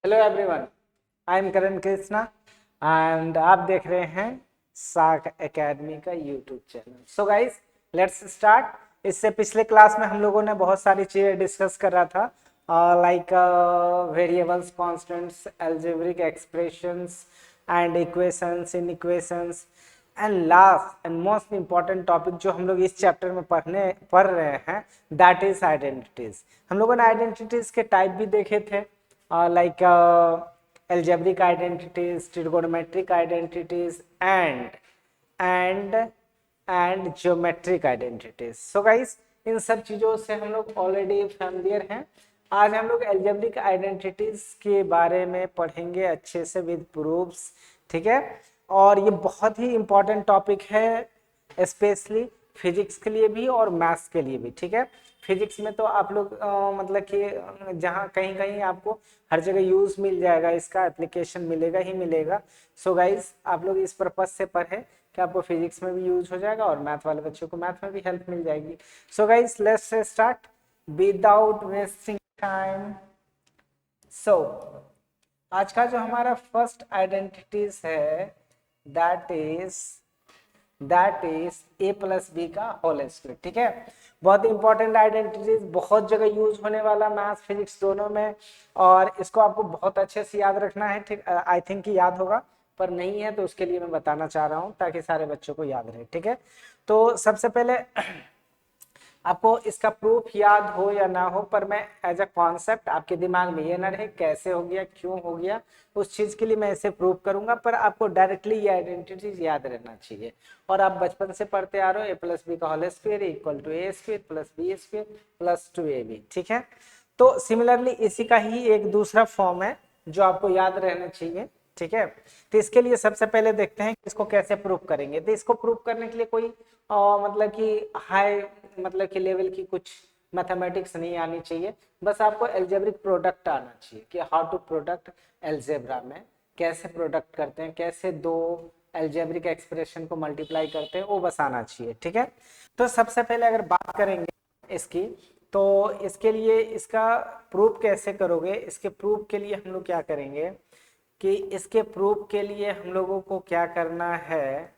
Hello everyone, I am Karan Krishna and आप देख रहे हैं साख एकेडमी का YouTube channel. So guys, let's start. इससे पिछले क्लास में हम लोगों ने बहुत सारी चीज़ें डिस्कस कर रहा था, like variables, constants, algebraic expressions and equations, in equations and last and most important topic जो हम लोग इस चैप्टर में पढ़ रहे हैं, दैट इज आइडेंटिटीज। हम लोगों ने आइडेंटिटीज के टाइप भी देखे थे, like algebraic identities, trigonometric identities and and geometric identities. So guys, इन सब चीज़ों से हम लोग ऑलरेडी फैमिलियर हैं। आज हम लोग algebraic identities के बारे में पढ़ेंगे अच्छे से विद प्रूफ्स, ठीक है। और ये बहुत ही इम्पोर्टेंट टॉपिक है, स्पेशली फिजिक्स के लिए भी और मैथ्स के लिए भी, ठीक है। फिजिक्स में तो आप लोग मतलब कि जहाँ कहीं कहीं आपको हर जगह यूज मिल जाएगा, इसका एप्लीकेशन मिलेगा ही मिलेगा। सो गाइज, आप लोग इस पर्पज से पढ़े कि आपको फिजिक्स में भी यूज हो जाएगा और मैथ वाले बच्चों को मैथ में भी हेल्प मिल जाएगी। So guys, let's start without wasting time. So आज का जो हमारा फर्स्ट आइडेंटिटीज है, that is a plus b का होल स्क्वायर, ठीक है। बहुत इंपॉर्टेंट आइडेंटिटीज, बहुत जगह यूज होने वाला मैथ्स फिजिक्स दोनों में, और इसको आपको बहुत अच्छे से याद रखना है, ठीक। आई थिंक याद होगा, पर नहीं है तो उसके लिए मैं बताना चाह रहा हूँ ताकि सारे बच्चों को याद रहे, ठीक है। तो सबसे पहले आपको इसका प्रूफ याद हो या ना हो, पर मैं एज अ कॉन्सेप्ट आपके दिमाग में ये ना रहे कैसे हो गया, क्यों हो गया, उस चीज के लिए मैं इसे प्रूव करूंगा, पर आपको डायरेक्टली ये आइडेंटिटीज याद रहना चाहिए। और आप बचपन से पढ़ते आ रहे हो, ए प्लस बी का whole square equal to a square plus b square plus 2ab, ठीक है। तो सिमिलरली इसी का ही एक दूसरा फॉर्म है जो आपको याद रहना चाहिए, ठीक है। तो इसके लिए सबसे पहले देखते हैं कि इसको कैसे प्रूव करेंगे। तो इसको प्रूव करने के लिए कोई मतलब कि हाई मतलब कि लेवल की कुछ मैथमेटिक्स नहीं आनी चाहिए, बस आपको एल्जेब्रिक प्रोडक्ट आना चाहिए कि हाउ टू प्रोडक्ट एल्जेब्रा में कैसे प्रोडक्ट करते हैं, कैसे दो एल्जेब्रिक एक्सप्रेशन को मल्टीप्लाई करते हैं, वो बस आना चाहिए, ठीक है। तो सबसे पहले अगर बात करेंगे इसकी, तो इसके लिए इसका प्रूफ कैसे करोगे, इसके प्रूफ के लिए हम लोग क्या करेंगे कि इसके प्रूफ के लिए हम लोगों को क्या करना है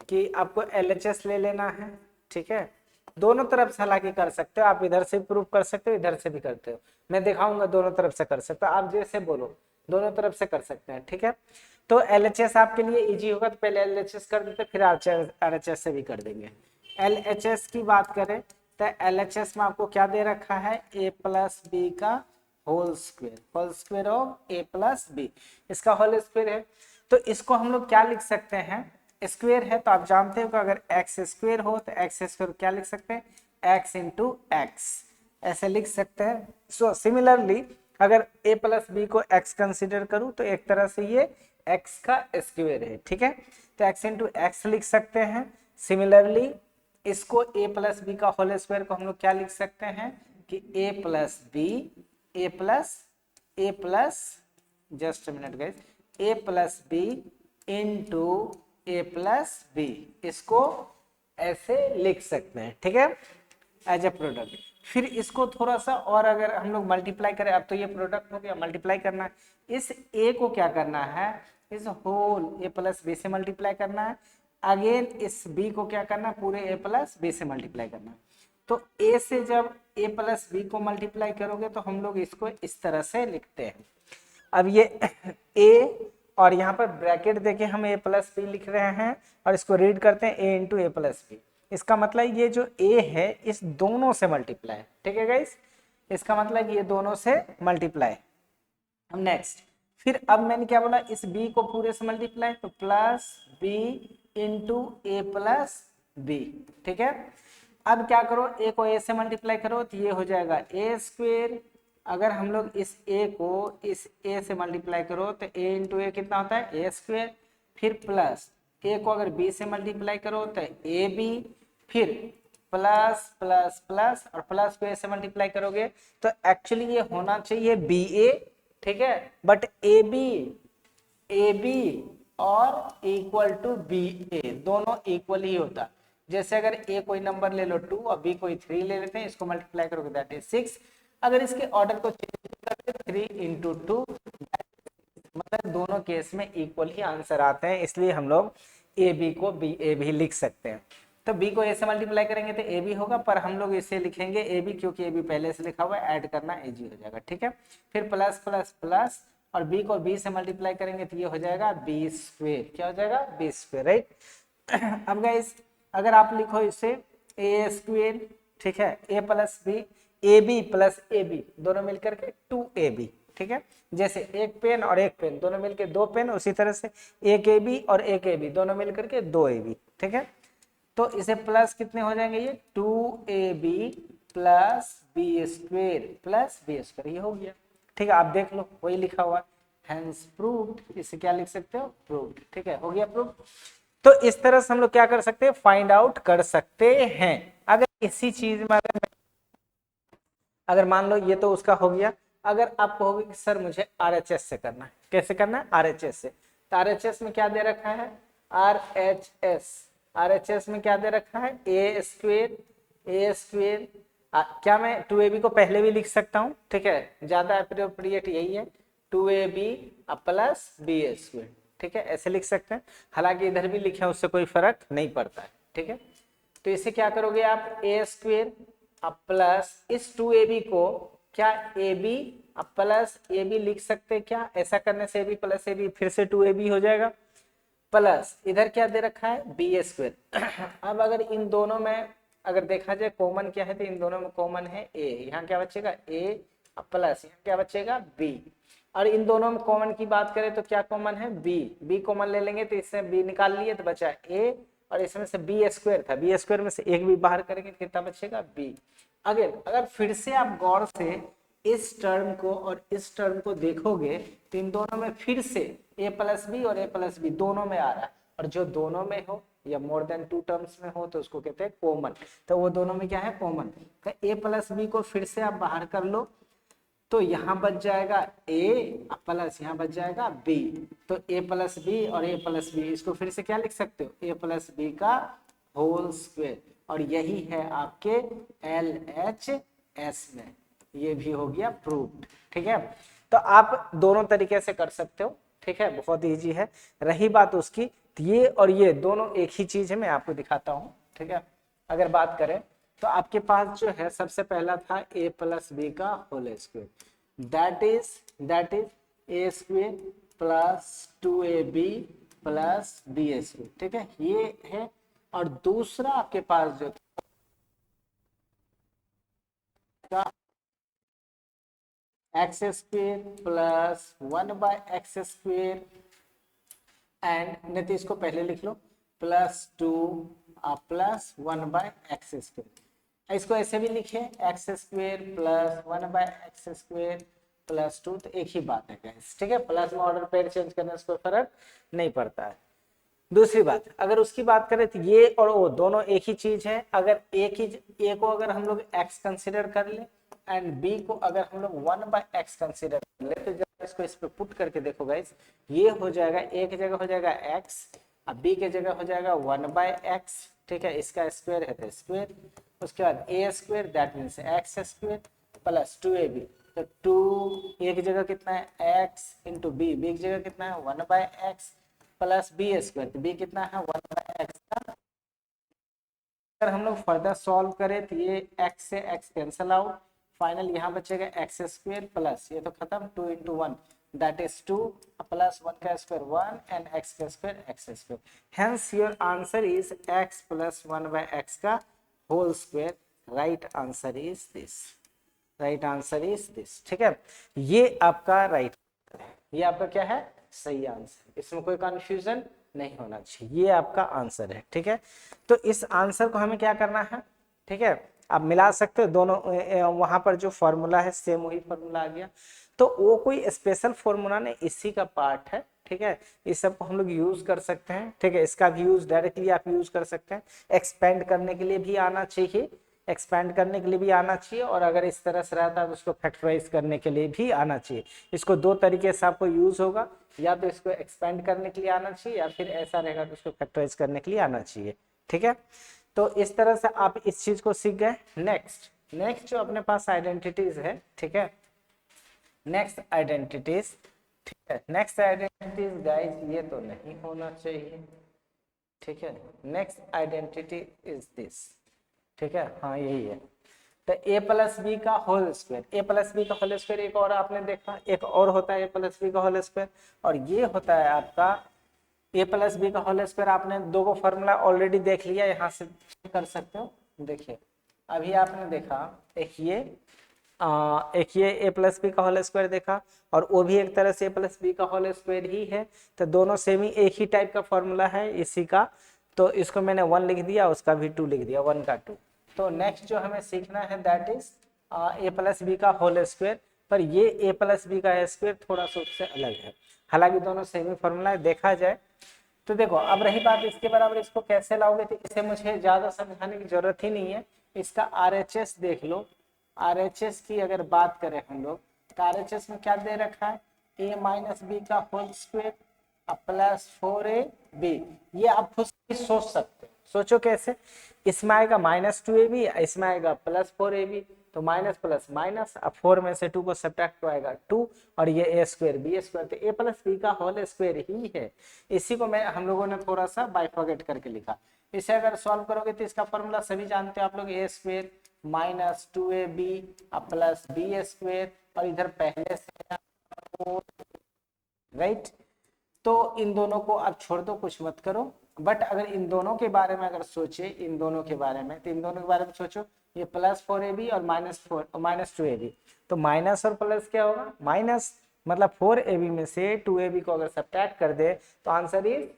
कि आपको LHS ले लेना है, ठीक है। दोनों तरफ से हालांकि कर सकते हो, आप इधर से भी प्रूफ कर सकते हो, इधर से भी करते हो, मैं दिखाऊंगा दोनों तरफ से कर सकते हो, आप जैसे बोलो दोनों तरफ से कर सकते हैं, ठीक है। तो LHS आपके लिए इजी होगा, तो पहले LHS कर देते, फिर RHS से भी कर देंगे। LHS की बात करें तो LHS में आपको क्या दे रखा है, a प्लस बी का whole square of a plus b, इसका होल स्क्वायर है। तो इसको हम लोग क्या लिख सकते हैं, स्क्वायर है तो आप जानते हो कि अगर एक्स स्क्वायर हो तो एक्स स्क्वायर क्या लिख सकते हैं, एक्स इंटू एक्स, ऐसे लिख सकते हैं। सो सिमिलरली अगर a प्लस बी को x कंसिडर करूं तो एक तरह से ये x का स्क्वायर है, ठीक है। तो x इंटू एक्स लिख सकते हैं। सिमिलरली इसको a प्लस बी का होल स्क्वायर को हम लोग क्या लिख सकते हैं कि a plus b, a plus just minute guys, a plus b into a plus b, इसको ऐसे लिख सकते हैं, ठीक है, एज ए प्रोडक्ट। फिर इसको थोड़ा सा और अगर हम लोग मल्टीप्लाई करें, अब तो ये प्रोडक्ट हो गया, मल्टीप्लाई करना है, इस ए को क्या करना है, इस होल ए प्लस बी से मल्टीप्लाई करना है, अगेन इस बी को क्या करना है, पूरे ए प्लस बी से मल्टीप्लाई करना है। तो ए से जब ए प्लस बी को मल्टीप्लाई करोगे तो हम लोग इसको इस तरह से लिखते हैं। अब ये ए और यहाँ पर ब्रैकेट देके हम ए प्लस बी लिख रहे हैं और इसको रीड करते हैं ए इंटू ए प्लस बी। इसका मतलब ये जो ए है इस दोनों से मल्टीप्लाई, ठीक है गाइस, इसका मतलब ये दोनों से मल्टीप्लाई। अब नेक्स्ट, फिर अब मैंने क्या बोला, इस बी को पूरे से मल्टीप्लाई, तो plus b into a plus B, ठीक है। अब क्या करो, ए को ए से मल्टीप्लाई करो तो ये हो जाएगा ए स्क्वेयर, अगर हम लोग इस ए को इस ए से मल्टीप्लाई करो तो ए इंटू ए कितना होता है, ए स्क्वेयर, फिर प्लस ए को अगर बी से मल्टीप्लाई करो तो ए बी, फिर प्लस प्लस प्लस और प्लस को ए से मल्टीप्लाई करोगे तो एक्चुअली ये होना चाहिए बी ए, ठीक है, बट ए बी और इक्वल टू बी ए, दोनों इक्वल ही होता। जैसे अगर ए कोई नंबर ले लो 2 और बी कोई 3 ले लेते हैं, इसको मल्टीप्लाई करोगे दैट इज 6, अगर इसके ऑर्डर को चेंज करते 3 इंटू 2 मतलब दोनों केस में इक्वल ही आंसर आते हैं, इसलिए हम लोग ए बी को बी ए भी लिख सकते हैं। तो बी को ए से मल्टीप्लाई करेंगे तो ए बी होगा, पर हम लोग इसे लिखेंगे ए बी क्योंकि ए बी पहले से लिखा हुआ है, ऐड करना ए जी हो जाएगा, ठीक है। फिर प्लस प्लस प्लस, और बी को बी से मल्टीप्लाई करेंगे तो ये हो जाएगा बी स्क्वेयर। क्या हो जाएगा? B square, right. अब गाइस अगर आप लिखो इसे ए स्क्वेयर, ठीक है, a plus b, a b plus a b दोनों मिलकर के 2ab, ठीक है। जैसे एक पेन और एक पेन दोनों मिलकर 2 पेन, उसी तरह से एक ए बी और एक ए बी दोनों मिलकर के 2ab, ठीक है। तो इसे प्लस कितने हो जाएंगे? ये 2ab plus b square plus b square, ये हो गया, ठीक है। आप देख लो वही लिखा हुआ है, हेंस प्रूव्ड। इसे क्या लिख सकते हो? प्रूव्ड, ठीक है, हो गया प्रूव। तो इस तरह से हम लोग क्या कर सकते हैं? फाइंड आउट कर सकते हैं। अगर इसी चीज में अगर मान लो ये तो उसका हो गया, अगर आप कहोगे कि सर मुझे आरएचएस से करना है, कैसे करना है? आरएचएस से। तो आरएचएस में क्या दे रखा है? आरएचएस, आरएचएस में क्या दे रखा है? ए स्क्वेयर, ए स्क्वेयर। क्या मैं 2ab को पहले भी लिख सकता हूँ, ठीक है, ज्यादा एप्रोप्रिएट यही है, 2ab प्लस बी स्क्वेयर, ठीक है, ऐसे लिख सकते हैं। हालांकि इधर भी लिखे उससे कोई फर्क नहीं पड़ता है, ठीक है। तो इसे क्या करोगे आप? ए स्क्वेयर अब प्लस इस 2ab को क्या ab अब प्लस ab लिख सकते हैं क्या? ऐसा करने से ab प्लस ab फिर से 2ab हो जाएगा, प्लस इधर क्या दे रखा है? B square. अब अगर इन दोनों में अगर देखा जाए कॉमन क्या है, तो इन दोनों में कॉमन है a, यहाँ क्या बचेगा? a प्लस यहाँ क्या बचेगा? b। और इन दोनों में कॉमन की बात करें तो क्या कॉमन है? b, b कॉमन ले लेंगे तो इससे b निकाल लिए तो बचा a, और इसमें से बी स्क्वायर था, बी स्क्वायर में से एक भी बाहर करेंगे तो कितना बचेगा? बी। अगर फिर से आप गौर से इस टर्म को और इस टर्म को देखोगे तो इन दोनों में फिर से a प्लस बी और a प्लस बी दोनों में आ रहा है, और जो दोनों में हो या मोर देन 2 टर्म्स में हो तो उसको कहते हैं कॉमन। तो वो दोनों में क्या है? कॉमन। तो a प्लस बी को फिर से आप बाहर कर लो तो यहाँ बच जाएगा a प्लस यहाँ बच जाएगा b। तो a प्लस बी और a प्लस बी, इसको फिर से क्या लिख सकते हो? a प्लस बी का होल स्क्वायर, और यही है आपके LHS में। ये भी हो गया प्रूव्ड, ठीक है। तो आप दोनों तरीके से कर सकते हो, ठीक है, बहुत इजी है। रही बात उसकी, तो ये और ये दोनों एक ही चीज है, मैं आपको दिखाता हूँ, ठीक है। अगर बात करें तो आपके पास जो है सबसे पहला था a प्लस बी का whole square, that is a square plus 2ab plus b square, ठीक है, ये है। और दूसरा आपके पास जो था x square plus 1/x square, and नहीं तो इसको पहले लिख लो प्लस 2 प्लस 1/x स्क्वायर। इसको ऐसे भी लिखे x square plus 1/x square plus 2, तो एक ही बात है गाइस, ठीक है। प्लस में ऑर्डर पेयर चेंज करने से कोई फर्क नहीं पड़ता है। दूसरी बात, अगर उसकी बात करें तो ये और वो दोनों एक ही चीज है। अगर ए को अगर हम लोग x कंसिडर कर ले एंड b को अगर हम लोग 1/x कंसिडर कर ले, तो जब इसको इस पे पुट करके देखो गाइस, ये हो जाएगा a की जगह हो जाएगा x, अब b की जगह हो जाएगा 1/x, ठीक है, इसका स्क्वायर है तो स्क्वायर, उसके बाद a square that means x square plus 2ab। तो 2 a की जगह कितना है? x इंटू b, b की जगह कितना है? 1/x प्लस बी स्क्वायर, तो बी कितना है? 1/x का। अगर हम लोग फर्दर सॉल्व करें तो ये x से x कैंसल आउट, फाइनल यहाँ बचेगा x स्क्वायर प्लस ये तो खत्म 2 इंटू 1 दैट इज 2 प्लस 1 का स्क्वायर 1 एंड x का square x square. Hence your answer is x plus 1/x का whole square. Right answer is this, right answer is this, ठीक है। ये आपका राइट, ये आपका क्या है? सही आंसर, इसमें कोई कंफ्यूजन नहीं होना चाहिए, ये आपका आंसर है, ठीक है। तो इस आंसर को हमें क्या करना है, ठीक है, आप मिला सकते हो दोनों, वहां पर जो फॉर्मूला है सेम वही फॉर्मूला आ गया, तो वो कोई स्पेशल फॉर्मूला नहीं, इसी का पार्ट है, ठीक है। इस सब को हम लोग यूज कर सकते हैं, ठीक है। इसका भी यूज डायरेक्टली आप यूज कर सकते हैं, एक्सपेंड करने के लिए भी आना चाहिए, एक्सपैंड करने के लिए भी आना चाहिए, और अगर इस तरह से रहता है तो उसको फैक्टराइज करने के लिए भी आना चाहिए। इसको दो तरीके से आपको यूज होगा, या तो इसको एक्सपेंड करने के लिए आना चाहिए, या फिर ऐसा रहेगा तो उसको फैक्टराइज करने के लिए आना चाहिए, ठीक है। तो इस तरह से आप इस चीज को सीख गए। नेक्स्ट जो अपने पास आइडेंटिटीज है, ठीक है, नेक्स्ट आइडेंटिटीज ठीक है। नेक्स्ट आइडेंटिटी गाइस ये तो नहीं होना चाहिए, ठीक है। नेक्स्ट आइडेंटिटी इज दिस, ठीक है, हाँ यही है। तो ए प्लस बी का होल स्क्वायर, ए प्लस बी का होल स्क्वायर एक और आपने देखा, एक और होता है ए प्लस बी का होल स्क्वायर, और ये होता है आपका ए प्लस बी का होल स्क्वायर। आपने दो को फॉर्मूला ऑलरेडी देख लिया, यहाँ से कर सकते हो। देखिए अभी आपने देखा एक ये ए प्लस बी का होल स्क्वायर देखा, और वो भी एक तरह से ए प्लस बी का होल स्क्वायर ही है। तो दोनों सेम ही एक ही टाइप का फॉर्मूला है इसी का, तो इसको मैंने 1 लिख दिया, उसका भी 2 लिख दिया, 1 का 2। तो नेक्स्ट जो हमें सीखना है that is a plus b का होल स्क्वायर, पर ये ए प्लस बी का स्क्वायर थोड़ा सा उससे अलग है, हालांकि दोनों सेम ही फॉर्मूला देखा जाए तो। देखो अब रही बात इसके बराबर, इसको कैसे लाओगे, तो इसे मुझे ज्यादा समझाने की जरूरत ही नहीं है। इसका आरएचएस देख लो, आरएचएस की अगर बात करें हम लोग, तो आरएचएस में क्या दे रखा है, ए माइनस बी का होल स्क्वायर प्लस 4ab। ये आप खुद से सोच सकते हो, सोचो कैसे, इसमें आएगा -2ab, इसमें आएगा +4ab, तो माइनस प्लस माइनस, अब 4 में से 2 को सब्ट्रैक्ट तो आएगा 2, और ये ए स्क्वायर बी स्क्वायर, तो ए प्लस बी का होल स्क्वायर ही है। इसी को मैं हम लोगों ने थोड़ा सा बाइफर्केट करके लिखा। इसे अगर सॉल्व करोगे तो इसका फॉर्मूला सभी जानते हो आप लोग, a square minus 2ab plus b square, और इधर पहले से राइट। तो इन दोनों को अब छोड़ दो, कुछ मत करो। बट अगर इन दोनों के बारे में अगर सोचे, इन दोनों के बारे में, तो इन दोनों के बारे में सोचो, ये +4ab और -2ab, तो माइनस और प्लस क्या होगा, माइनस, मतलब 4ab में से 2ab को अगर सब्ट्रैक्ट कर दे तो answer is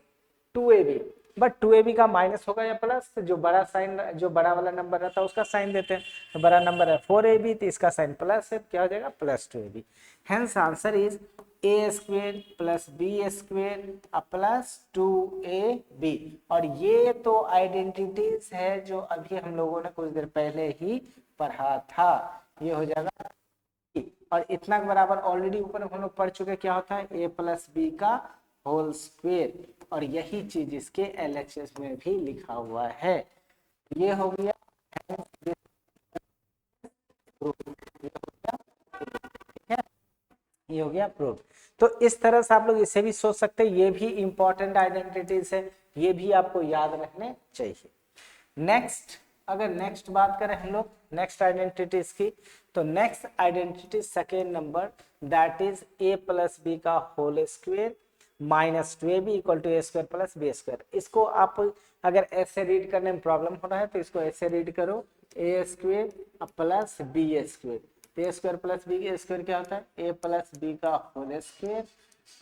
2ab। But 2ab का माइनस होगा या प्लस, तो जो बड़ा साइन, जो बड़ा वाला नंबर रहता है उसका साइन देते हैं, तो बड़ा नंबर है 4ab, तो इसका साइन प्लस है, क्या हो जाएगा +2ab। Hence answer is a square plus b square plus 2ab। और ये तो आइडेंटिटीज है जो अभी हम लोगों ने कुछ देर पहले ही पढ़ा था, ये हो जाएगा। और इतना के बराबर ऑलरेडी ऊपर हम लोग पढ़ चुके, क्या होता है ए प्लस बी का होल स्क्वेयर, और यही चीज इसके एलएचएस में भी लिखा हुआ है। ये हो गया, ये हो गया प्रूफ। तो इस तरह से आप लोग इसे भी सोच सकते हैं, ये भी इंपॉर्टेंट आइडेंटिटीज है, ये भी आपको याद रखने चाहिए। नेक्स्ट, अगर नेक्स्ट बात करें हम लोग नेक्स्ट आइडेंटिटीज की, तो next identity second number that is a plus b का whole square -2ab equal to a square plus b square. इसको आप अगर ऐसे रीड करने में प्रॉब्लम हो रहा है तो इसको ऐसे रीड करो, ए स्क्वेयर प्लस बी स्क्वेयर। ए स्क्वायर प्लस बी स्क्वायर क्या होता है, ए प्लस बी का होल स्क्वायर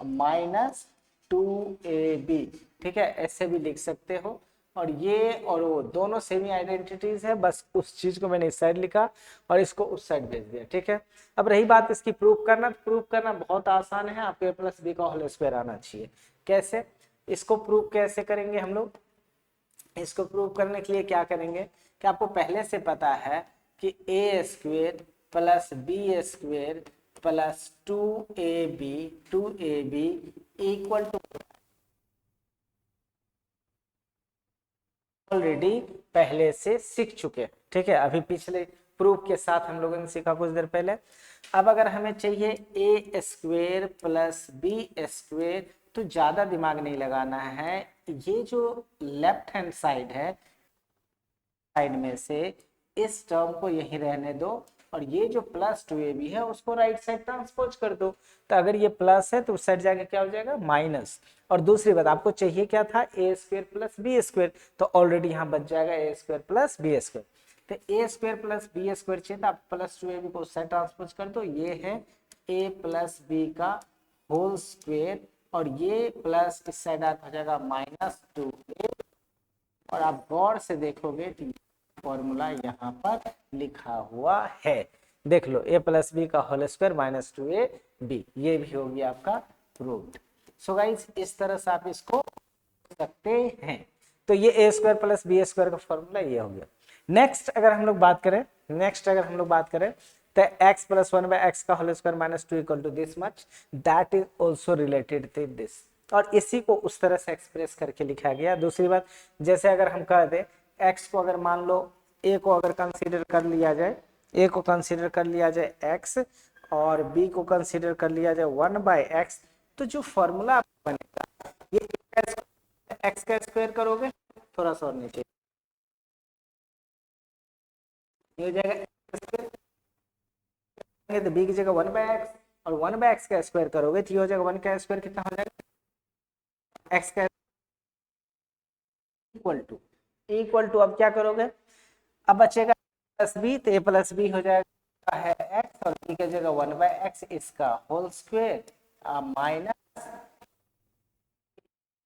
-2ab, ठीक है, ऐसे भी लिख सकते हो। और ये और वो दोनों सेमी आइडेंटिटीज है, बस उस चीज को मैंने इस साइड लिखा और इसको उस साइड भेज दिया, ठीक है। अब रही बात इसकी प्रूफ करना, तो प्रूफ करना बहुत आसान है, आपको ए प्लस बी का होल स्क्वायर आना चाहिए। कैसे, इसको प्रूफ कैसे करेंगे हम लोग, इसको प्रूव करने के लिए क्या करेंगे कि आपको पहले से पता है कि a square plus b square plus 2ab equal to, already पहले से सीख चुके, ठीक है, अभी पिछले प्रूफ के साथ हम लोगों ने सीखा कुछ देर पहले। अब अगर हमें चाहिए ए स्क्वेयर प्लस बी स्क्वेयर, तो ज्यादा दिमाग नहीं लगाना है, ये जो लेफ्ट हैंड साइड है, साइड में से इस टर्म को यहीं रहने दो, और ये जो +2ab है उसको राइट साइड ट्रांसपोज कर दो। तो अगर ये प्लस है तो उस साइड जाके क्या हो जाएगा माइनस। और दूसरी बात, आपको चाहिए क्या था, ए स्क्वायर प्लस बी स्क्वायर, तो ऑलरेडी यहाँ बच जाएगा a square plus b square. तो a square plus b square चाहिए, तो आप +2ab को उस साइड ट्रांसपोज कर दो, ये है ए प्लस बी का होल स्क्वायर, और ये प्लस इस साइड हो जाएगा -2a। और आप गौर से देखोगे तो फॉर्मूला यहाँ पर लिखा हुआ है, देख लो, ए प्लस बी का होल स्क्वायर -2ab, ये भी हो गया आपका प्रूव्ड। सो गाइस इस तरह से आप इसको सकते हैं। तो ये ए स्क्वायर प्लस बी स्क्वायर का फॉर्मूला ये हो गया। नेक्स्ट अगर हम लोग बात करें, तो x प्लस 1/x का whole square -2 equal to this much, that is also related to this, और इसी को उस तरह से एक्सप्रेस करके लिखा गया। दूसरी बात, जैसे अगर हम कह दे x को अगर मान लो a को अगर कंसीडर कर लिया जाए, x और b को कंसीडर कर लिया जाए 1/x, तो जो फॉर्मूला बनेगा ये एक्स का स्क्वायर करोगे, थोड़ा सा और नीचे ये हो जाएगा तो बी की जगह 1/x, और 1/x का स्क्वायर करोगे तो ये हो जाएगा 1 का स्क्वायर कितना हो जाएगा x का इक्वल टू अब क्या करोगे, अब बचेगा प्लस बी, तो ए प्लस बी हो जाएगा है x, और बी की जगह 1/x इसका होल स्क्वायर माइनस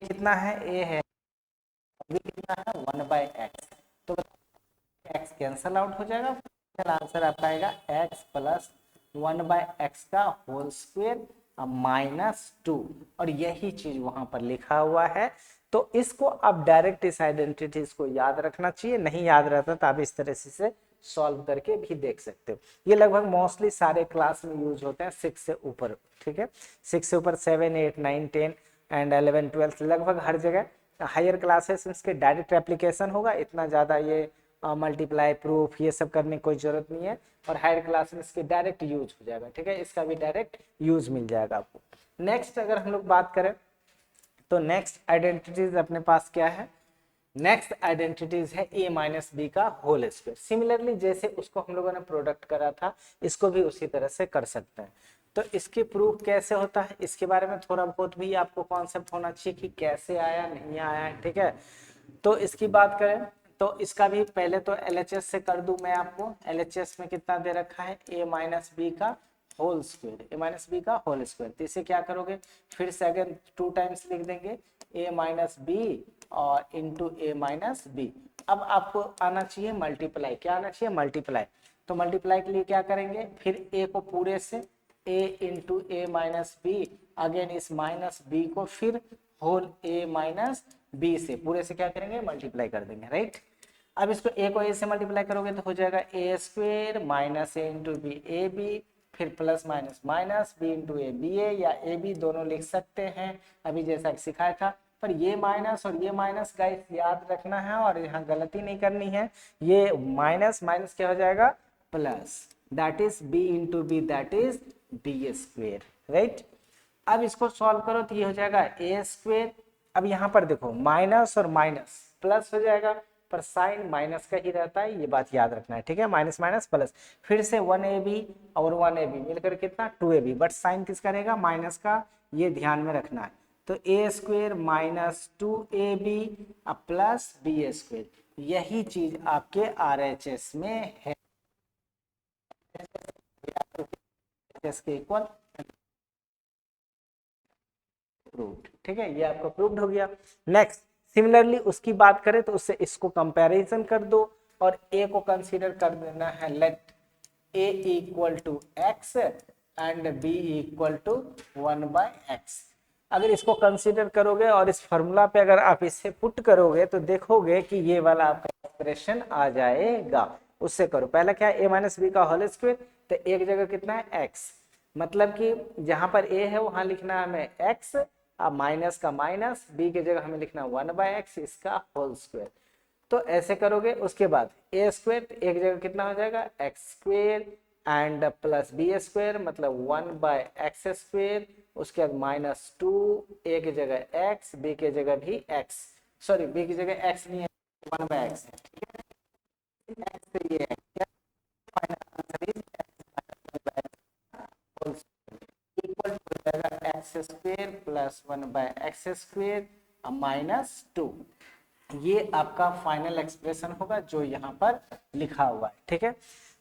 कितना है a है बी कितना है 1/x, तो x कैंसल आउट हो जाएगा, आंसर आपका आएगा x प्लस 1/x का होल स्क्वायर -2, और यही चीज वहां पर लिखा हुआ है। तो इसको आप डायरेक्ट इस आइडेंटिटीज को याद रखना चाहिए, नहीं याद रहता तो आप इस तरह से सॉल्व करके भी देख सकते हो। ये लगभग मोस्टली सारे क्लास में यूज होते हैं 6 से ऊपर, ठीक है, 6 से ऊपर 7, 8, 9, 10 एंड 11, 12 लगभग हर जगह। हायर क्लासेस इसके डायरेक्ट एप्लीकेशन होगा, इतना ज़्यादा ये मल्टीप्लाई प्रूफ ये सब करने की कोई जरूरत नहीं है, और हायर क्लास में इसके डायरेक्ट यूज हो जाएगा, ठीक है, इसका भी डायरेक्ट यूज मिल जाएगा आपको। नेक्स्ट अगर हम लोग बात करें तो नेक्स्ट आइडेंटिटीज अपने पास क्या है, नेक्स्ट आइडेंटिटीज है a माइनस बी का होल स्क्वायर। सिमिलरली जैसे उसको हम लोगों ने प्रोडक्ट करा था, इसको भी उसी तरह से कर सकते हैं। तो इसकी प्रूफ कैसे होता है, इसके बारे में थोड़ा बहुत भी आपको कॉन्सेप्ट होना चाहिए कि कैसे आया नहीं आया, ठीक है। तो इसकी बात करें तो इसका भी पहले तो LHS से कर दूं मैं आपको। LHS में कितना दे रखा है a माइनस बी का whole square, a minus b का होल स्क्वायर, तो इसे क्या करोगे फिर से अगेन 2 टाइम्स लिख देंगे a माइनस बी और इंटू a माइनस बी। अब आपको आना चाहिए मल्टीप्लाई, क्या आना चाहिए मल्टीप्लाई, तो मल्टीप्लाई के लिए क्या करेंगे फिर a को पूरे से a into a minus b, again इस माइनस बी को फिर होल a माइनस बी से पूरे से क्या करेंगे मल्टीप्लाई कर देंगे, राइट। अब इसको a को a से मल्टीप्लाई करोगे तो हो जाएगा a square minus a into b a b, फिर plus minus minus b into a b a, या ए बी दोनों लिख सकते हैं अभी जैसा सिखाया था। पर ये माइनस और ये माइनस गाइस याद रखना है और यहाँ गलती नहीं करनी है, ये माइनस माइनस क्या हो जाएगा plus, that is b into b that is b square, right. अब इसको सॉल्व करो तो ये हो जाएगा ए स्क्वायर। अब यहाँ पर देखो माइनस और माइनस प्लस हो जाएगा, पर साइन माइनस का ही रहता है, ये बात याद रखना है, ठीक है, माइनस माइनस प्लस, फिर से 1ab और 1ab मिलकर कितना 2ab, बट साइन किसका रहेगा माइनस का, ये ध्यान में रखना है। तो a square minus 2ab plus b square, यही चीज आपके RHS में है के इक्वल प्रूव्ड, ठीक है, ये आपका प्रूव्ड हो गया। नेक्स्ट सिमिलरली उसकी बात करें तो उससे इसको कंपैरिजन कर दो और a को कंसीडर कर देना है let a equal to x and b equal to 1/x। अगर इसको कंसीडर करोगे और इस फॉर्मूला पे अगर आप इसे पुट करोगे तो देखोगे कि ये वाला आपका एक्सप्रेशन आ जाएगा। उससे करो, पहला क्या है a माइनस बी का होल स्क्वायर, तो एक जगह कितना है x, मतलब कि जहां पर a है वहां लिखना है हमें x, अब माइनस का माइनस, b की जगह हमें लिखना 1/x इसका होल स्क्वायर। तो ऐसे करोगे, उसके बाद a स्क्वायर एक जगह कितना हो जाएगा x square and plus b square मतलब 1/x स्क्वायर, उसके बाद -2 a की जगह x, b की जगह भी x, सॉरी b की जगह x नहीं है 1/x है, ठीक है, x से ये क्या फाइनल आंसर इज इक्वल हो जाएगा x square plus 1/x square -2। ये आपका फाइनल एक्सप्रेशन होगा जो यहाँ पर लिखा हुआ है, ठीक है।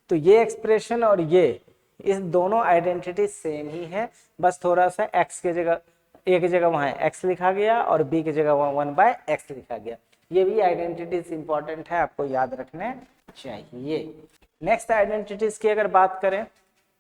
तो ये एक्सप्रेशन और ये इस दोनों आइडेंटिटी सेम ही है, बस थोड़ा सा x के जगह a की जगह वहाँ x लिखा गया और b की जगह वहाँ 1/x लिखा गया। ये भी आइडेंटिटीज इंपॉर्टेंट है, आपको याद रखने चाहिए। नेक्स्ट आइडेंटिटीज की अगर बात करें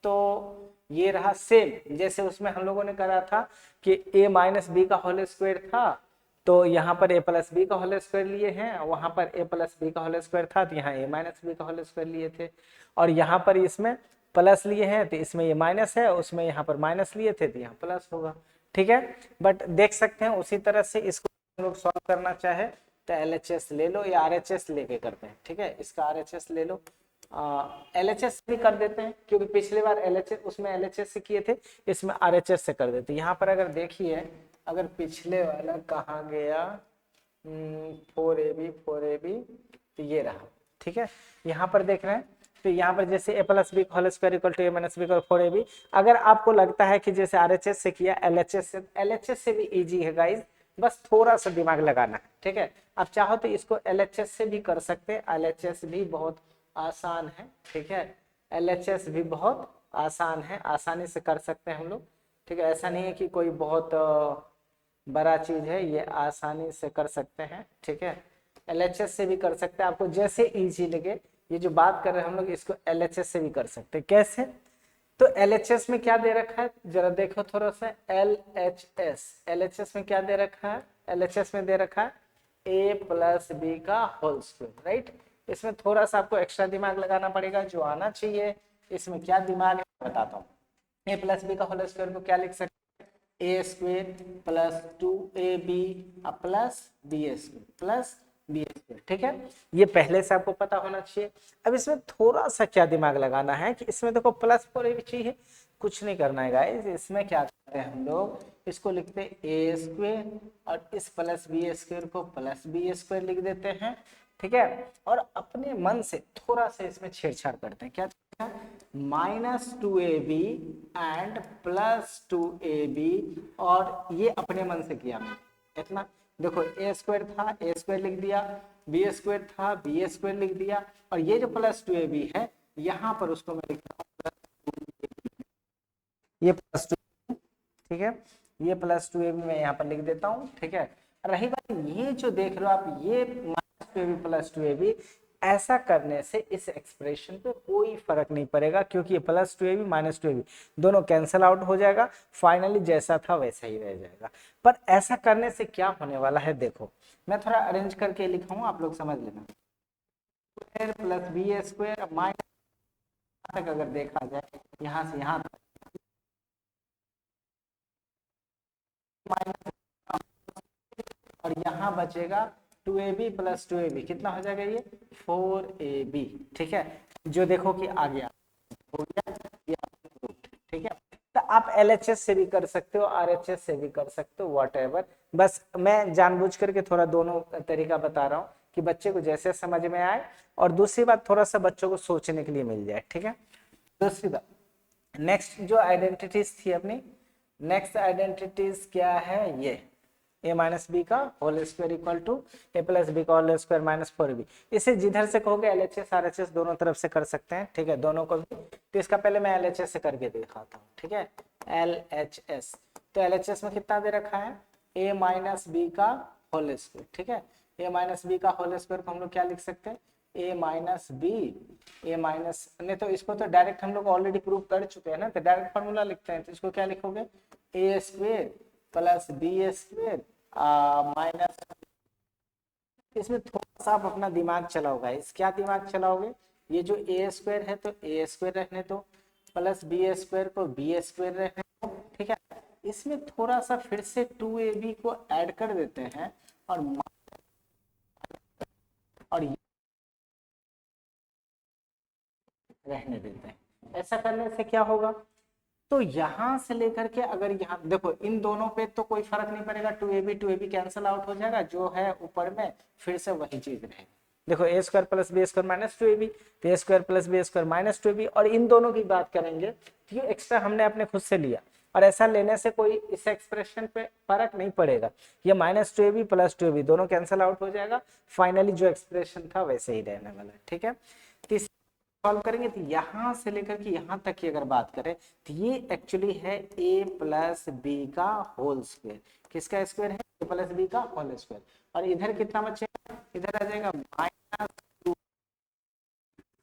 तो ये रहा सेम जैसे उसमें हम लोगों ने करा था कि a माइनस बी का होल स्क्वायर था, तो यहाँ पर a प्लस बी का होल स्क्वायर लिए हैं, वहां पर a प्लस बी का होल स्क्वायर था तो यहाँ a माइनस बी का होल स्क्वायर लिए थे, और यहाँ पर इसमें प्लस लिए हैं तो इसमें ये माइनस है, उसमें यहाँ पर माइनस लिए थे तो यहाँ प्लस होगा, ठीक है। बट देख सकते हैं उसी तरह से इसको हम लोग सॉल्व करना चाहे तो LHS ले लो या RHS लेके करते हैं, ठीक है, इसका RHS ले लो LHS भी कर देते हैं, क्योंकि पिछली बार LHS उसमें LHS से किए थे, इसमें RHS से कर देते हैं। यहाँ पर अगर देखिए, अगर पिछले वाला कहाँ गया, 4AB तो ये रहा, ठीक है। यहाँ पर देख रहे हैं, तो यहाँ पर जैसे a plus b whole square equal to a minus b equal 4AB। अगर आपको लगता है कि जैसे RHS से किया, LHS से भी इजी है गाइज, बस थोड़ा सा दिमाग लगाना है, ठीक है। आप चाहो तो इसको LHS से भी कर सकते हैं, LHS भी बहुत आसान है, ठीक है। LHS भी बहुत आसान है, आसानी से कर सकते हैं हम लोग, ठीक है। ऐसा नहीं है कि कोई बहुत बड़ा चीज है, ये आसानी से कर सकते हैं, ठीक है। LHS से भी कर सकते हैं, आपको जैसे इजी लगे। ये जो बात कर रहे हैं हम लोग, इसको LHS से भी कर सकते हैं। कैसे? तो LHS में क्या दे रखा है, जरा देखो थोड़ा सा। LHS में क्या दे रखा है? LHS में दे रखा है a प्लस बी का होल स्क्वायर, राइट। इसमें थोड़ा सा आपको एक्स्ट्रा दिमाग लगाना पड़ेगा, जो आना चाहिए। इसमें क्या दिमाग है बताता हूँ। a प्लस बी का होल स्क्वायर को क्या लिख सकते हैं? a square plus 2ab plus b square plus b square, ठीक है। ये पहले से आपको पता होना चाहिए। अब इसमें थोड़ा सा क्या दिमाग लगाना है कि इसमें देखो प्लस 4ab चाहिए, कुछ नहीं करना है गाइस। इसमें क्या करते हैं हम लोग, इसको लिखते हैं a स्क्वायर और इस प्लस b स्क्वायर को प्लस b स्क्वायर लिख देते हैं, ठीक है। और अपने मन से थोड़ा सा इसमें छेड़छाड़ करते हैं। क्या -2ab एंड +2ab, और ये अपने मन से किया मैंने इतना। देखो a स्क्वायर था, a स्क्वायर लिख दिया, b स्क्वायर था, b स्क्वायर लिख दिया, और ये जो +2ab है यहाँ पर उसको मैं लिख रहा हूँ, ये +2, ठीक है। ये +2ab मैं यहाँ पर लिख देता हूँ, ठीक है। रही बात ये जो देख रहे हो आप, ये -2ab +2ab, ऐसा करने से इस एक्सप्रेशन पे कोई फर्क नहीं पड़ेगा, क्योंकि ये +2ab -2ab दोनों कैंसिल आउट हो जाएगा। फाइनली जैसा था वैसा ही रह जाएगा। पर ऐसा करने से क्या होने वाला है, देखो मैं थोड़ा अरेंज करके लिखा हूँ, आप लोग समझ लेना। Square plus b square minus तक अगर देखा जाए, यहाँ से यहाँ तक माइनस, और यहाँ बचेगा 2ab प्लस 2ab, कितना हो जाएगा ये 4ab, ठीक है। जो देखो कि आ गया, हो गया ये, ठीक है। तो आप LHS से भी कर सकते हो, RHS से भी कर सकते हो, व्हाटएवर। बस मैं जानबूझ करके थोड़ा दोनों तरीका बता रहा हूँ कि बच्चे को जैसे समझ में आए, और दूसरी बात थोड़ा सा बच्चों को सोचने के लिए मिल जाए, ठीक है। दूसरी बात, नेक्स्ट जो आइडेंटिटीज थी अपनी, नेक्स्ट आइडेंटिटीज क्या है, ये a माइनस बी का whole square equal to a plus b का होल स्क्वायर माइनस 4b। इसे जिधर से कहोगे LHS RHS दोनों तरफ से कर सकते हैं, ठीक है, दोनों को भी। तो इसका पहले मैं LHS से करके दिखाता हूँ, ठीक है। LHS, तो LHS में कितना दे रखा है, a माइनस बी का होल स्क्वायर, ठीक है। a माइनस बी का होल स्क्वायर को हम लोग क्या लिख सकते हैं, a minus b, a minus, नहीं तो इसको तो डायरेक्ट हम लोग ऑलरेडी प्रूव कर चुके हैं ना, तो डायरेक्ट फॉर्मूला लिखते हैं। तो इसको क्या लिखोगे, a square plus b square minus, इसमें थोड़ा सा आप अपना दिमाग चलाओगे। इस क्या दिमाग चलाओगे, ये जो a स्क्वायर है तो a स्क्वायर रहने दो, प्लस बी स्क्वायर को बी स्क्वायर रहने दो, ठीक है। इसमें थोड़ा सा फिर से 2ab को ऐड कर देते हैं, और रहने देते हैं। ऐसा करने से क्या होगा, तो यहां से लेकर के अगर यहाँ देखो, इन दोनों पे तो कोई फर्क नहीं पड़ेगा, 2ab कैंसिल आउट हो जाएगा, जो है ऊपर में फिर से वही चीज रहेगी। देखो a square plus b square minus 2ab, तो a square plus b square minus 2ab, और इन दोनों की बात करेंगे तो ये एक्स्ट्रा हमने अपने खुद से लिया, और ऐसा लेने से कोई इस एक्सप्रेशन पे फर्क नहीं पड़ेगा। ये -2ab प्लस 2ab दोनों कैंसिल आउट हो जाएगा, फाइनली जो एक्सप्रेशन था वैसे ही रहने वाला है, ठीक है। सॉल्व करेंगे तो यहां से लेकर के यहां तक की अगर बात करें, तो ये एक्चुअली है a प्लस बी का होल स्क्वायर। किसका स्क्वायर है, a प्लस बी का होल स्क्वायर। और इधर कितना बचेगा, इधर आ जाएगा -2।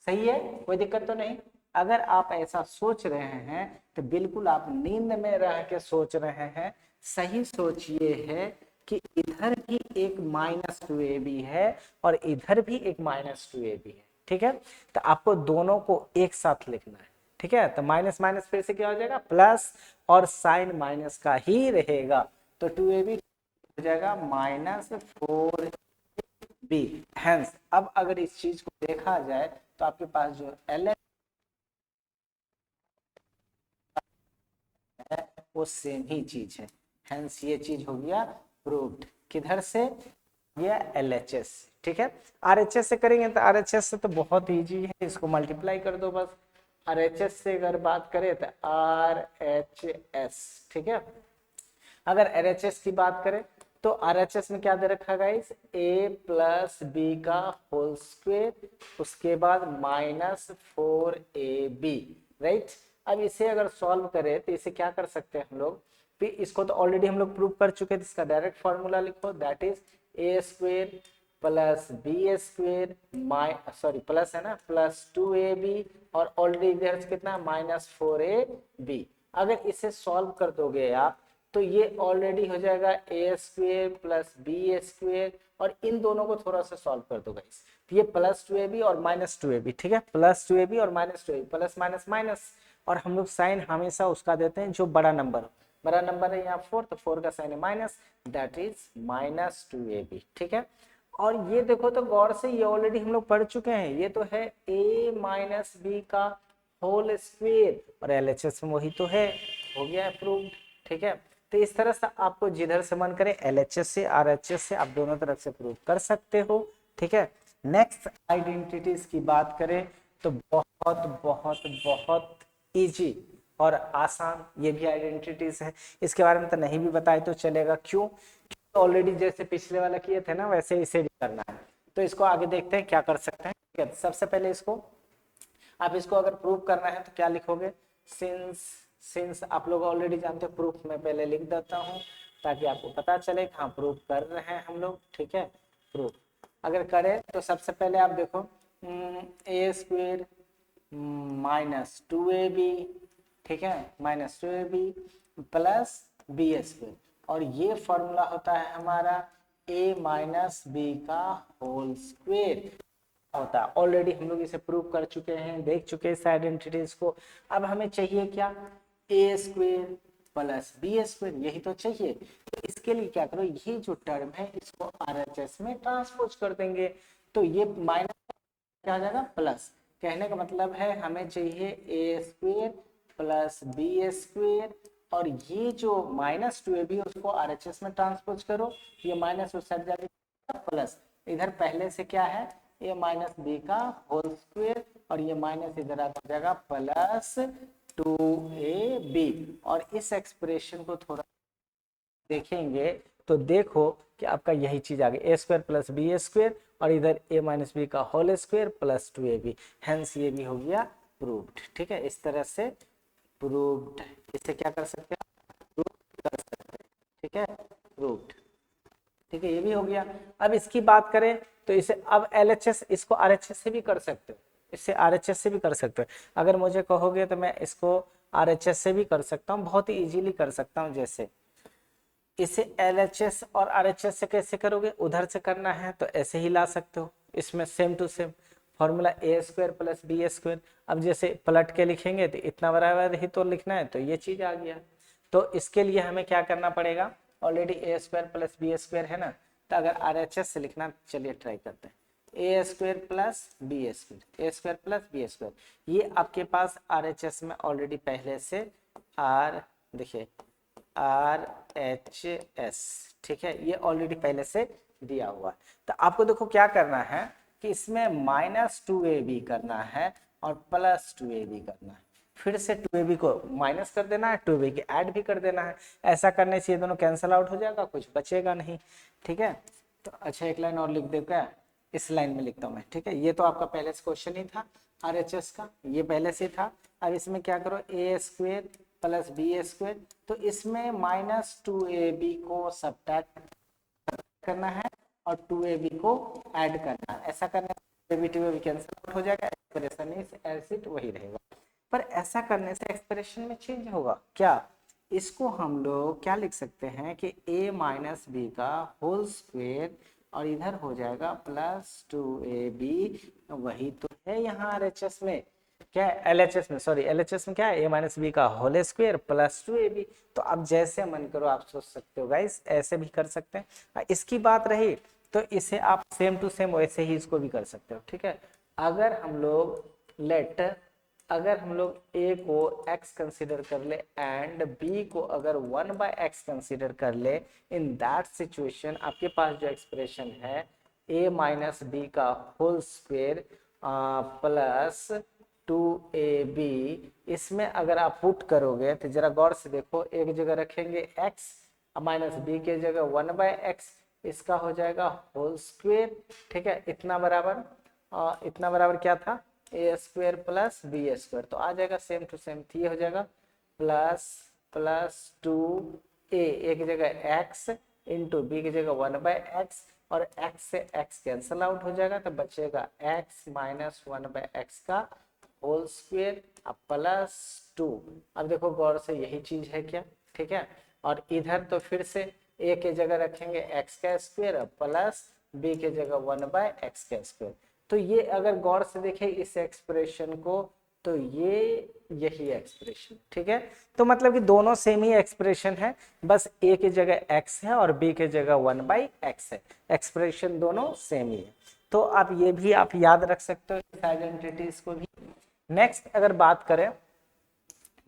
सही है, कोई दिक्कत तो नहीं। अगर आप ऐसा सोच रहे हैं तो बिल्कुल आप नींद में रह के सोच रहे हैं। सही सोच ये है कि इधर भी एक -2ab है और इधर भी एक -2ab है, ठीक है। तो आपको दोनों को एक साथ लिखना है, ठीक है। तो माइनस माइनस फिर से क्या हो जाएगा, प्लस, और साइन माइनस का ही रहेगा, तो 2ab हो जाएगा -4ab, बी। हेंस अब अगर इस चीज को देखा जाए तो आपके पास जो एल है वो सेम ही चीज है। हेंस ये चीज हो गया प्रूव्ड। किधर से? ये LHS। ठीक है, RHS से करेंगे तो RHS से तो बहुत इजी है, इसको मल्टीप्लाई कर दो बस। RHS से अगर बात करें तो RHS, ठीक है। अगर RHS की बात करें तो RHS में क्या दे रखा है गाइस? a प्लस बी का होल स्क्वायर, उसके बाद माइनस 4ab, राइट। अब इसे अगर सॉल्व करें तो इसे क्या कर सकते हैं हम लोग? फिर इसको तो ऑलरेडी हम लोग प्रूव कर चुके थे, इसका डायरेक्ट फॉर्मूला लिखो, that is a square plus b square sorry plus है ना, प्लस 2ab, और ऑलरेडी इधर से कितना? Minus 4ab। अगर इसे सॉल्व कर दोगे आप तो ये ऑलरेडी हो जाएगा ए स्क्वेयर प्लस बी स्क्वेयर, और इन दोनों को थोड़ा सा सॉल्व कर दो गाइस, तो ये प्लस 2ab और माइनस 2ab, ठीक है, प्लस 2ab और minus 2ab, plus minus minus, और हम लोग साइन हमेशा उसका देते हैं जो बड़ा नंबर है यहाँ 4, तो 4 का साइन है minus, that is minus 2ab, ठीक है। और ये देखो तो गौर से, ये ऑलरेडी हम लोग पढ़ चुके हैं, ये तो है a माइनस बी का होल स्क्वायर, और LHS में वही तो है, हो गया अप्रूव्ड, ठीक है। तो इस तरह से आपको जिधर से मन करे LHS से RHS से आप दोनों तरफ से प्रूव कर सकते हो, ठीक है। नेक्स्ट आइडेंटिटीज की बात करें तो बहुत बहुत बहुत इजी और आसान ये भी आइडेंटिटीज है, इसके बारे में तो नहीं भी बताए तो चलेगा, क्यों? ऑलरेडी जैसे पिछले वाला किए थे ना वैसे इसे भी करना है। तो इसको आगे देखते हैं क्या कर सकते हैं, ठीक है। सबसे पहले इसको अगर प्रूव करना है तो क्या लिखोगे? सिंस आप लोग ऑलरेडी जानते हो, प्रूफ में पहले लिख देता हूँ ताकि आपको पता चले कि हाँ प्रूफ कर रहे हैं हम लोग, ठीक है। प्रूफ अगर करें तो सबसे पहले आप देखो ए स्क्वेयर माइनस 2ab, ठीक है, minus 2ab plus b square, और ये फॉर्मूला होता है हमारा a माइनस बी का होल स्क्वेयर होता है। ऑलरेडी हम लोग इसे प्रूव कर चुके हैं, देख चुके हैं इस आइडेंटिटीज को। अब हमें चाहिए क्या? ए स्क्वेयर प्लस बी स्क्वेयर, यही तो चाहिए। तो इसके लिए क्या करो, ये जो टर्म है इसको RHS में ट्रांसपोज कर देंगे, तो ये माइनस क्या आ जाएगा? प्लस। कहने का मतलब है हमें चाहिए ए स्क्वेयर प्लस बी स्क्वेयर, और ये जो माइनस 2ab उसको RHS में ट्रांसपोज करो, ये माइनस उस साइड जाएगा प्लस, इधर पहले से क्या है? ए माइनस बी का होल स्क्वायर, और ये माइनस इधर आ जाएगा प्लस 2ab, और इस एक्सप्रेशन को थोड़ा देखेंगे तो देखो कि आपका यही चीज आ गई, a square plus b square, और इधर ए माइनस बी का whole square plus 2ab, hence ये भी हो गया प्रूव्ड, ठीक है। इस तरह से प्रूव्ड, इससे क्या कर सकते हैं? प्रूव कर सकते हैं, ठीक है, प्रूव्ड, ठीक है, ये भी हो गया। अब इसकी बात करें तो इसे अब LHS, इसको RHS से भी कर सकते हो, इससे RHS से भी कर सकते हो। अगर मुझे कहोगे तो मैं इसको RHS से भी कर सकता हूँ, बहुत ही इजीली कर सकता हूँ। जैसे इसे LHS और RHS से कैसे करोगे? उधर से करना है तो ऐसे ही ला सकते हो, इसमें same to same formula a square plus b square. अब जैसे पलट के लिखेंगे तो इतना बराबर ही तो लिखना है, तो ये चीज आ गया। तो इसके लिए हमें क्या करना पड़ेगा? ऑलरेडी ए स्क्वायर प्लस बी स्क्वायर है ना, तो अगर RHS से लिखना, चलिए ट्राई करते हैं। ए स्क्वायर प्लस बी स्क्वायर, ए स्क्वायर प्लस बी स्क्वायर, ये आपके पास RHS में ऑलरेडी पहले से देखिए RHS, ठीक है, ये ऑलरेडी पहले से दिया हुआ है। तो आपको देखो क्या करना है कि इसमें माइनस 2ab करना है और प्लस 2ab करना है, फिर से 2ab को माइनस कर देना है, 2ab की ऐड भी कर देना है। ऐसा करने से ये दोनों कैंसिल आउट हो जाएगा, कुछ बचेगा नहीं, ठीक है। तो अच्छा एक लाइन और लिख देगा, इस लाइन में लिखता हूँ मैं, ठीक है। ये तो आपका पहले से क्वेश्चन ही था RHS का, ये पहले से था। अब इसमें क्या करो, ए स्क्वायर प्लस बी स्क्वायर, तो इसमें माइनस 2ab को सब्ट्रैक्ट करना है और 2ab को ऐड करना है। ऐसा करने से 2ab कैंसिल आउट हो जाएगा, एक्सप्रेशन इज एज इट वही रहेगा। पर ऐसा करने से एक्सप्रेशन में चेंज होगा क्या? इसको हम लोग क्या लिख सकते हैं कि a माइनस बी का होल स्क्वायर, और इधर हो जाएगा प्लस 2ab, वही तो है यहाँ RHS में, क्या है LHS में, सॉरी LHS में क्या है? a माइनस बी का होल स्क्वायर प्लस 2ab। तो अब जैसे मन करो आप सोच सकते हो गाइस, ऐसे भी कर सकते हैं। इसकी बात रही तो इसे आप सेम टू सेम वैसे ही इसको भी कर सकते हो, ठीक है। अगर हम लोग अगर हम लोग a को x कंसीडर कर ले एंड b को अगर 1/x कंसीडर कर ले, इन दैट सिचुएशन आपके पास जो एक्सप्रेशन है a माइनस बी का होल स्क्वायर प्लस 2ab, इसमें अगर आप पुट करोगे तो जरा गौर से देखो, एक जगह रखेंगे x माइनस बी के जगह 1/x, इसका हो जाएगा होल स्क्वायर, ठीक है। इतना बराबर क्या था, ए स्क्वायर प्लस बी स्क्वायर, तो आ जाएगा सेम टू सेम, ये हो जाएगा प्लस 2a, एक जगह x इंटू बी की जगह 1/x, और x से x कैंसल आउट हो जाएगा, तो बचेगा x माइनस 1/x का होल स्क्वायर प्लस 2। अब देखो गौर से, यही चीज है क्या, ठीक है। और इधर तो फिर से a के जगह रखेंगे x का स्क्वायर प्लस b के जगह 1/x का स्क्वायर। तो ये अगर गौर से देखें इस एक्सप्रेशन को, तो ये यही एक्सप्रेशन, ठीक है। तो मतलब कि दोनों सेम ही एक्सप्रेशन है, बस a की जगह x है और b की जगह 1/x है, एक्सप्रेशन दोनों सेम ही है। तो आप ये भी आप याद रख सकते हो इस आइडेंटिटीज को भी। नेक्स्ट अगर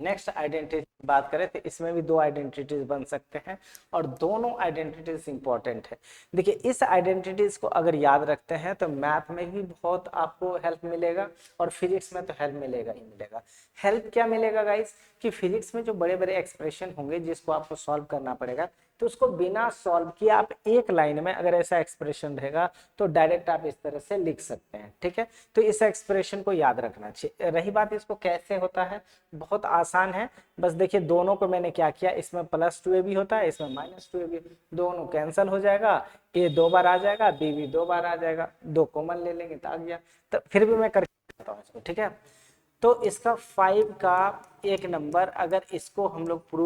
नेक्स्ट आइडेंटिटी बात करें तो इसमें भी दो आइडेंटिटीज बन सकते हैं और दोनों आइडेंटिटीज इंपॉर्टेंट है। देखिए इस आइडेंटिटीज को अगर याद रखते हैं तो मैथ में भी बहुत आपको हेल्प मिलेगा और फिजिक्स में तो हेल्प मिलेगा ही मिलेगा। हेल्प क्या मिलेगा गाइस, कि फिजिक्स में जो बड़े बड़े एक्सप्रेशन होंगे जिसको आपको सॉल्व करना पड़ेगा, तो उसको बिना सॉल्व किए आप एक लाइन में अगर ऐसा एक्सप्रेशन रहेगा तो डायरेक्ट आप इस तरह से लिख सकते हैं, ठीक है। तो इस एक्सप्रेशन को याद रखना चाहिए। रही बात इसको कैसे होता है, बहुत आसान है, बस देखिए दोनों को मैंने क्या किया, इसमें प्लस 2ab होता है, इसमें माइनस 2ab, दोनों कैंसिल हो जाएगा, a 2 बार आ जाएगा, b भी 2 बार आ जाएगा, 2 कॉमन ले लेंगे तो आ गया। तो फिर भी मैं करके बताता हूँ इसको, ठीक है। तो इसका 5 का एक नंबर, अगर इसको हम लोग प्रूव